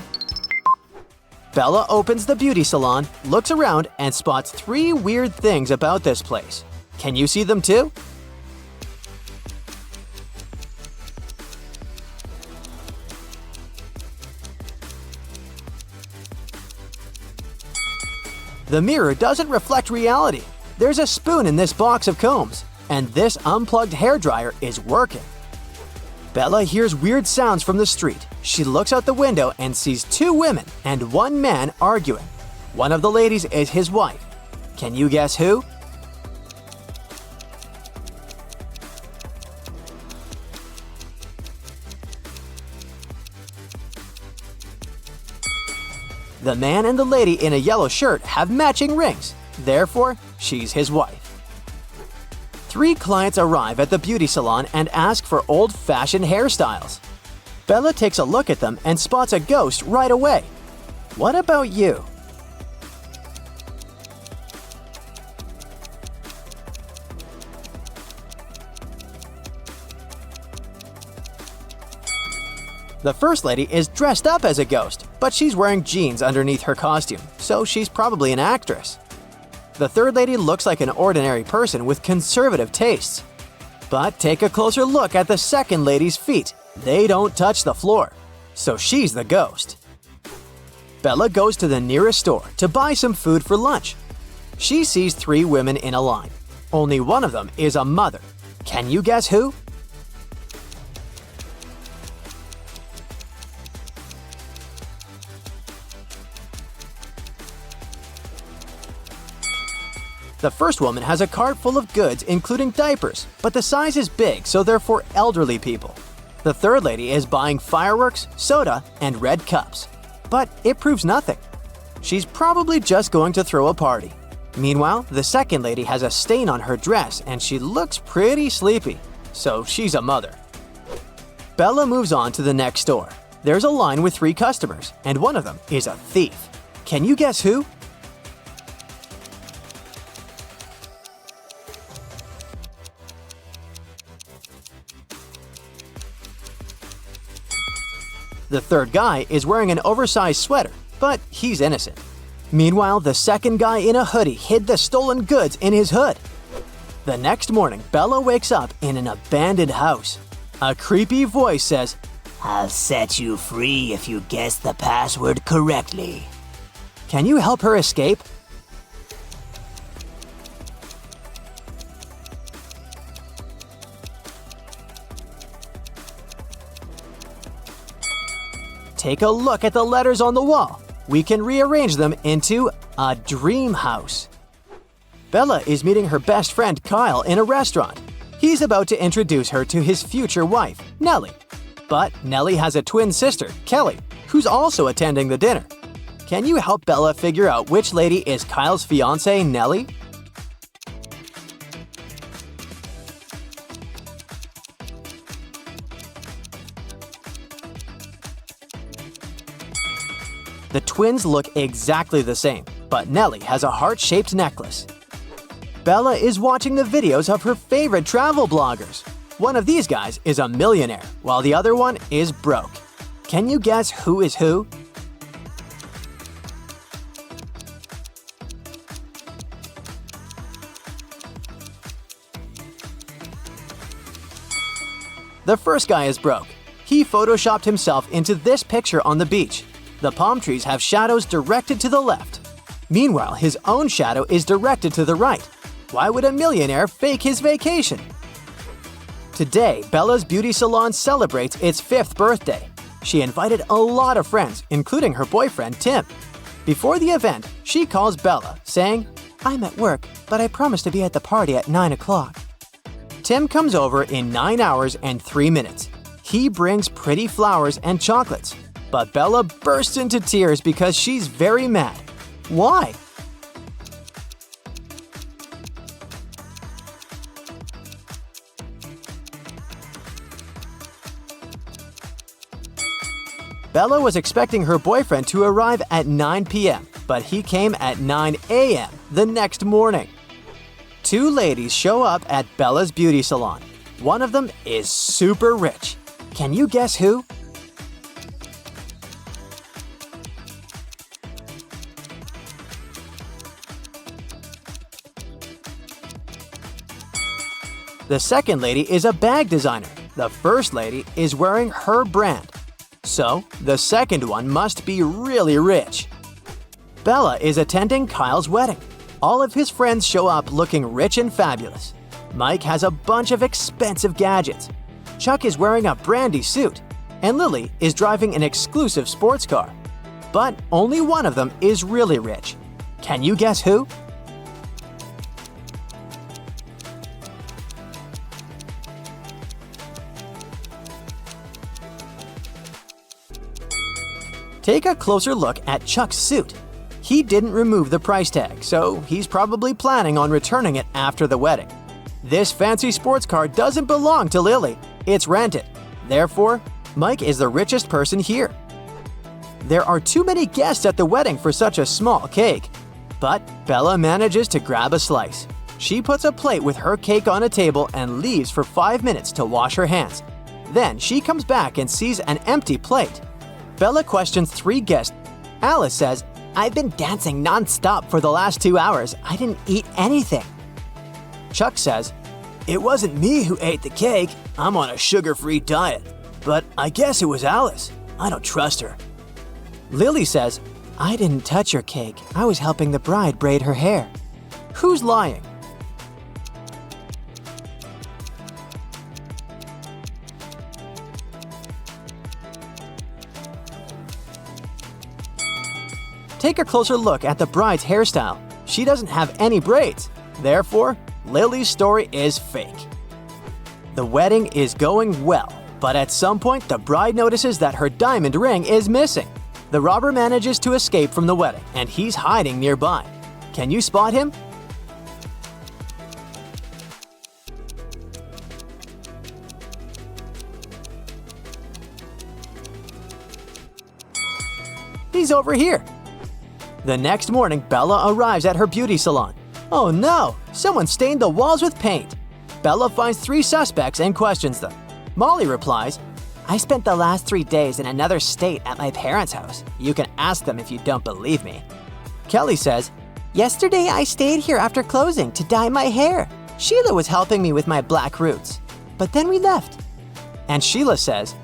Bella opens the beauty salon, looks around, and spots 3 weird things about this place. Can you see them too? The mirror doesn't reflect reality. There's a spoon in this box of combs, and this unplugged hairdryer is working. Bella hears weird sounds from the street. She looks out the window and sees 2 women and 1 man arguing. One of the ladies is his wife. Can you guess who? The man and the lady in a yellow shirt have matching rings. Therefore, she's his wife. 3 clients arrive at the beauty salon and ask for old-fashioned hairstyles. Bella takes a look at them and spots a ghost right away. What about you? The first lady is dressed up as a ghost, but she's wearing jeans underneath her costume, so she's probably an actress. The third lady looks like an ordinary person with conservative tastes. But take a closer look at the second lady's feet. They don't touch the floor, so she's the ghost. Bella goes to the nearest store to buy some food for lunch. She sees 3 women in a line. Only one of them is a mother. Can you guess who? The first woman has a cart full of goods including diapers, but the size is big, so they're for elderly people. The third lady is buying fireworks, soda, and red cups. But it proves nothing. She's probably just going to throw a party. Meanwhile, the second lady has a stain on her dress and she looks pretty sleepy, so she's a mother. Bella moves on to the next store. There's a line with 3 customers, and one of them is a thief. Can you guess who? The third guy is wearing an oversized sweater, but he's innocent. Meanwhile, the second guy in a hoodie hid the stolen goods in his hood. The next morning, Bella wakes up in an abandoned house. A creepy voice says, I'll set you free if you guess the password correctly. "Can you help her escape?" Take a look at the letters on the wall. We can rearrange them into a dream house. Bella is meeting her best friend Kyle in a restaurant. He's about to introduce her to his future wife, Nellie. But Nellie has a twin sister, Kelly, who's also attending the dinner. Can you help Bella figure out which lady is Kyle's fiancée, Nellie? The twins look exactly the same, but Nellie has a heart-shaped necklace. Bella is watching the videos of her favorite travel bloggers. One of these guys is a millionaire, while the other one is broke. Can you guess who is who? The first guy is broke. He photoshopped himself into this picture on the beach. The palm trees have shadows directed to the left. Meanwhile, his own shadow is directed to the right. Why would a millionaire fake his vacation? Today, Bella's beauty salon celebrates its 5th birthday. She invited a lot of friends, including her boyfriend, Tim. Before the event, she calls Bella, saying, "I'm at work, but I promise to be at the party at 9 o'clock." Tim comes over in 9 hours and 3 minutes. He brings pretty flowers and chocolates. But Bella bursts into tears because she's very mad. Why? Bella was expecting her boyfriend to arrive at 9 p.m., but he came at 9 a.m. the next morning. 2 ladies show up at Bella's beauty salon. One of them is super rich. Can you guess who? The second lady is a bag designer. The first lady is wearing her brand. So, the second one must be really rich. Bella is attending Kyle's wedding. All of his friends show up looking rich and fabulous. Mike has a bunch of expensive gadgets. Chuck is wearing a brandy suit. And Lily is driving an exclusive sports car. But only one of them is really rich. Can you guess who? Take a closer look at Chuck's suit. He didn't remove the price tag, so he's probably planning on returning it after the wedding. This fancy sports car doesn't belong to Lily. It's rented. Therefore, Mike is the richest person here. There are too many guests at the wedding for such a small cake. But Bella manages to grab a slice. She puts a plate with her cake on a table and leaves for 5 minutes to wash her hands. Then she comes back and sees an empty plate. Bella questions 3 guests. Alice says, "I've been dancing non-stop for the last 2 hours. I didn't eat anything." Chuck says, "It wasn't me who ate the cake. I'm on a sugar-free diet. But I guess it was Alice. I don't trust her." Lily says, "I didn't touch your cake. I was helping the bride braid her hair." Who's lying? Take a closer look at the bride's hairstyle. She doesn't have any braids. Therefore, Lily's story is fake. The wedding is going well, but at some point the bride notices that her diamond ring is missing. The robber manages to escape from the wedding, and he's hiding nearby. Can you spot him? He's over here. The next morning, Bella arrives at her beauty salon. Oh no! Someone stained the walls with paint. Bella finds 3 suspects and questions them. Molly replies, "I spent the last 3 days in another state at my parents' house. You can ask them if you don't believe me." Kelly says, "Yesterday I stayed here after closing to dye my hair. Sheila was helping me with my black roots. But then we left." And Sheila says,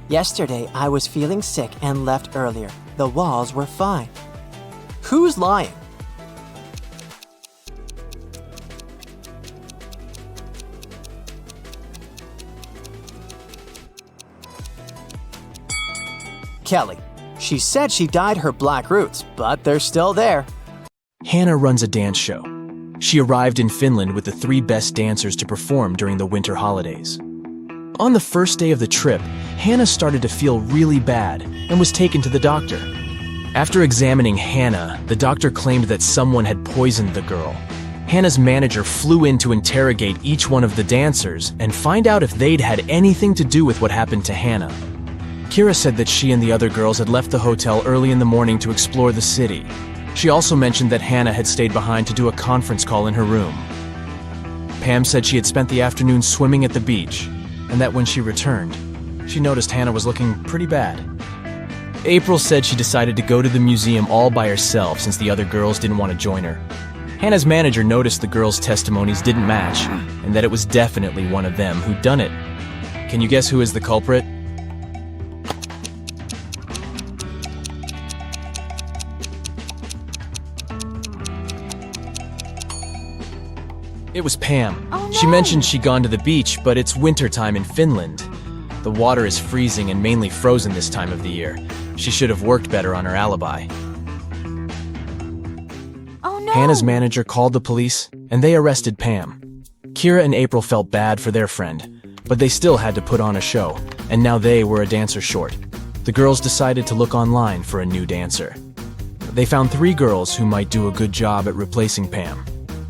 "Yesterday I was feeling sick and left earlier. The walls were fine." Who's lying? Kelly. She said she dyed her black roots, but they're still there. Hannah runs a dance show. She arrived in Finland with the 3 best dancers to perform during the winter holidays. On the first day of the trip, Hannah started to feel really bad and was taken to the doctor. After examining Hannah, the doctor claimed that someone had poisoned the girl. Hannah's manager flew in to interrogate each one of the dancers and find out if they'd had anything to do with what happened to Hannah. Kira said that she and the other girls had left the hotel early in the morning to explore the city. She also mentioned that Hannah had stayed behind to do a conference call in her room. Pam said she had spent the afternoon swimming at the beach, and that when she returned, she noticed Hannah was looking pretty bad. April said she decided to go to the museum all by herself since the other girls didn't want to join her. Hannah's manager noticed the girls' testimonies didn't match, and that it was definitely one of them who'd done it. Can you guess who is the culprit? It was Pam. Oh, no. She mentioned she'd gone to the beach, but it's wintertime in Finland. The water is freezing and mainly frozen this time of the year. She should have worked better on her alibi. Oh no! Hannah's manager called the police, and they arrested Pam. Kira and April felt bad for their friend, but they still had to put on a show, and now they were a dancer short. The girls decided to look online for a new dancer. They found 3 girls who might do a good job at replacing Pam.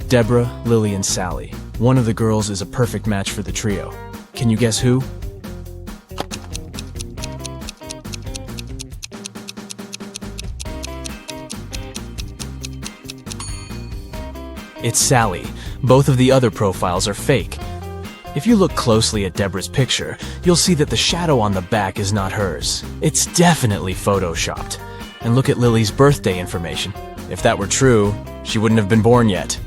Deborah, Lily, and Sally. One of the girls is a perfect match for the trio. Can you guess who? It's Sally. Both of the other profiles are fake. If you look closely at Deborah's picture, you'll see that the shadow on the back is not hers. It's definitely photoshopped. And look at Lily's birthday information. If that were true, she wouldn't have been born yet.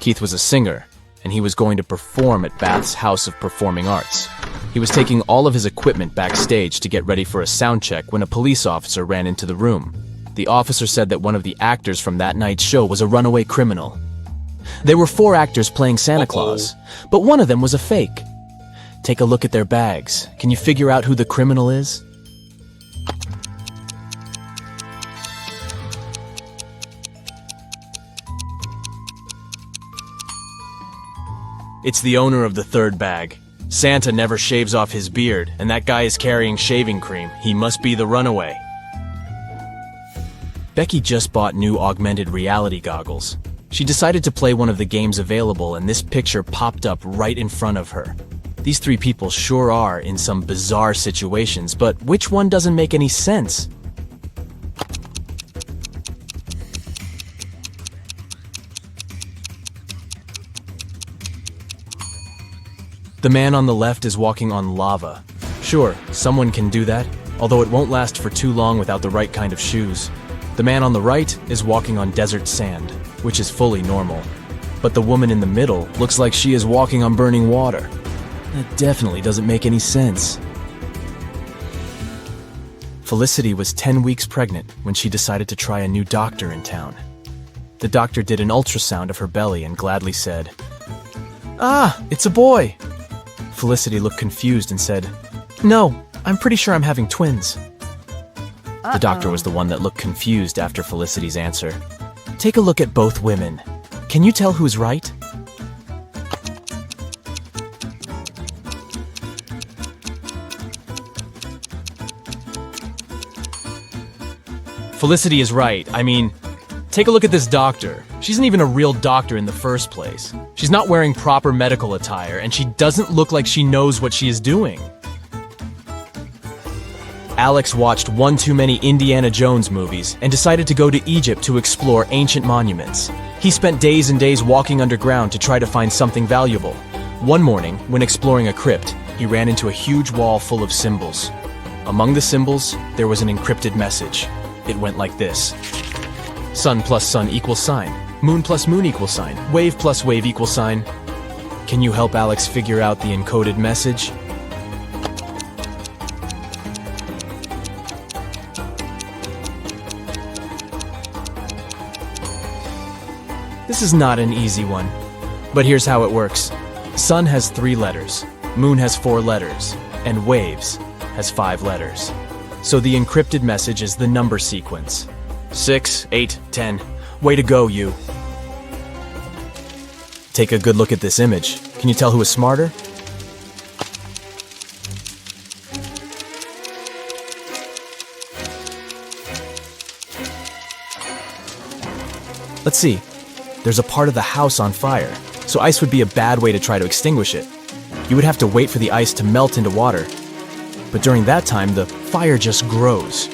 Keith was a singer, and he was going to perform at Bath's House of Performing Arts. He was taking all of his equipment backstage to get ready for a sound check when a police officer ran into the room. The officer said that one of the actors from that night's show was a runaway criminal. There were 4 actors playing Santa Claus, but one of them was a fake. Take a look at their bags. Can you figure out who the criminal is? It's the owner of the 3rd bag. Santa never shaves off his beard, and that guy is carrying shaving cream. He must be the runaway. Becky just bought new augmented reality goggles. She decided to play one of the games available, and this picture popped up right in front of her. These three people sure are in some bizarre situations, but which one doesn't make any sense? The man on the left is walking on lava. Sure, someone can do that, although it won't last for too long without the right kind of shoes. The man on the right is walking on desert sand, which is fully normal. But the woman in the middle looks like she is walking on burning water. That definitely doesn't make any sense. Felicity was 10 weeks pregnant when she decided to try a new doctor in town. The doctor did an ultrasound of her belly and gladly said, "Ah, it's a boy." Felicity looked confused and said, "No, I'm pretty sure I'm having twins." The doctor was the one that looked confused after Felicity's answer. "Take a look at both women. Can you tell who's right?" Felicity is right. I mean, take a look at this doctor. She isn't even a real doctor in the first place. She's not wearing proper medical attire, and she doesn't look like she knows what she is doing. Alex watched one too many Indiana Jones movies and decided to go to Egypt to explore ancient monuments. He spent days and days walking underground to try to find something valuable. One morning, when exploring a crypt, he ran into a huge wall full of symbols. Among the symbols, there was an encrypted message. It went like this: sun plus sun equals sign, moon plus moon equals sign, wave plus wave equals sign. Can you help Alex figure out the encoded message? This is not an easy one, but here's how it works. Sun has 3 letters, moon has 4 letters, and waves has 5 letters. So the encrypted message is the number sequence. 6, 8, 10. Way to go, you. Take a good look at this image. Can you tell who is smarter? Let's see. There's a part of the house on fire, so ice would be a bad way to try to extinguish it. You would have to wait for the ice to melt into water. But during that time, the fire just grows.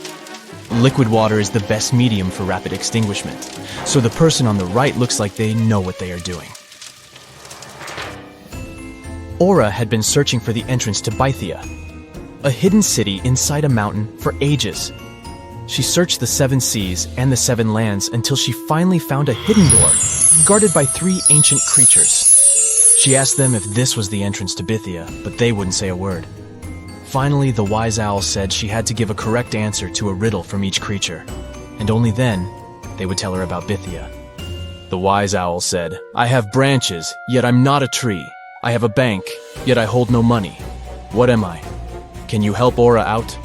Liquid water is the best medium for rapid extinguishment, so the person on the right looks like they know what they are doing. Aura had been searching for the entrance to Bythia, a hidden city inside a mountain, for ages. She searched the 7 seas and the 7 lands until she finally found a hidden door, guarded by 3 ancient creatures. She asked them if this was the entrance to Bythia, but they wouldn't say a word. Finally, the wise owl said she had to give a correct answer to a riddle from each creature, and only then they would tell her about Bythia. The wise owl said, "I have branches, yet I'm not a tree. I have a bank, yet I hold no money. What am I? Can you help Aura out?"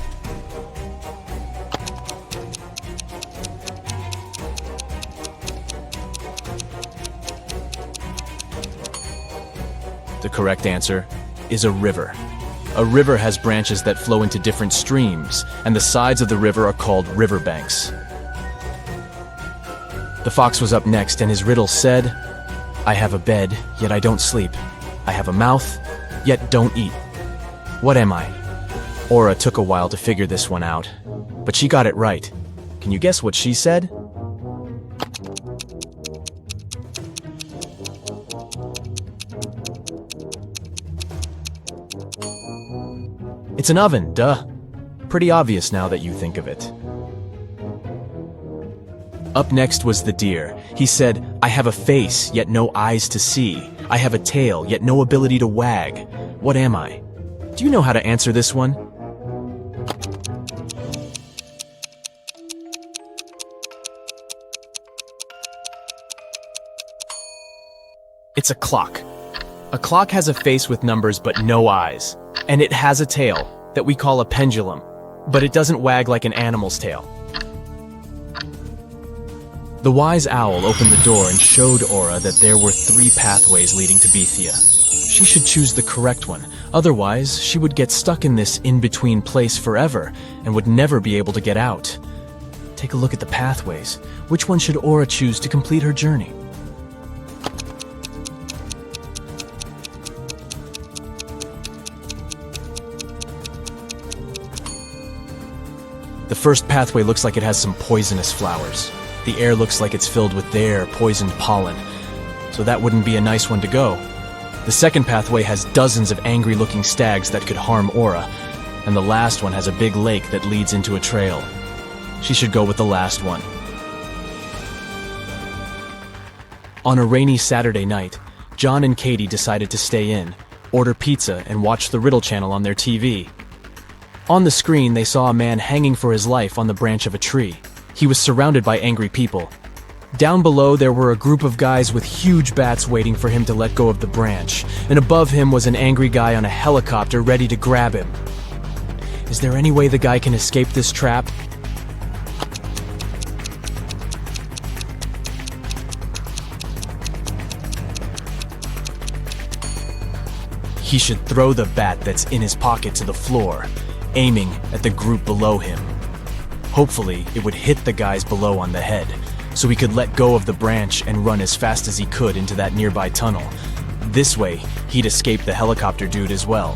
The correct answer is a river. A river has branches that flow into different streams, and the sides of the river are called riverbanks. The fox was up next, and his riddle said, "I have a bed, yet I don't sleep. I have a mouth, yet don't eat. What am I?" Aura took a while to figure this one out, but she got it right. Can you guess what she said? It's an oven, duh. Pretty obvious now that you think of it. Up next was the deer. He said, "I have a face, yet no eyes to see. I have a tail, yet no ability to wag. What am I?" Do you know how to answer this one? It's a clock. A clock has a face with numbers but no eyes. And it has a tail that we call a pendulum, but it doesn't wag like an animal's tail. The wise owl opened the door and showed Aura that there were 3 pathways leading to Bythia. She should choose the correct one, otherwise she would get stuck in this in-between place forever and would never be able to get out. Take a look at the pathways. Which one should Aura choose to complete her journey? The first pathway looks like it has some poisonous flowers. The air looks like it's filled with their poisoned pollen, so that wouldn't be a nice one to go. The second pathway has dozens of angry-looking stags that could harm Aura, and the last one has a big lake that leads into a trail. She should go with the last one. On a rainy Saturday night, John and Katie decided to stay in, order pizza, and watch the Riddle channel on their TV. On the screen, they saw a man hanging for his life on the branch of a tree. He was surrounded by angry people. Down below, there were a group of guys with huge bats waiting for him to let go of the branch, and above him was an angry guy on a helicopter ready to grab him. Is there any way the guy can escape this trap? He should throw the bat that's in his pocket to the floor, aiming at the group below him. Hopefully, it would hit the guys below on the head, so he could let go of the branch and run as fast as he could into that nearby tunnel. This way, he'd escape the helicopter dude as well.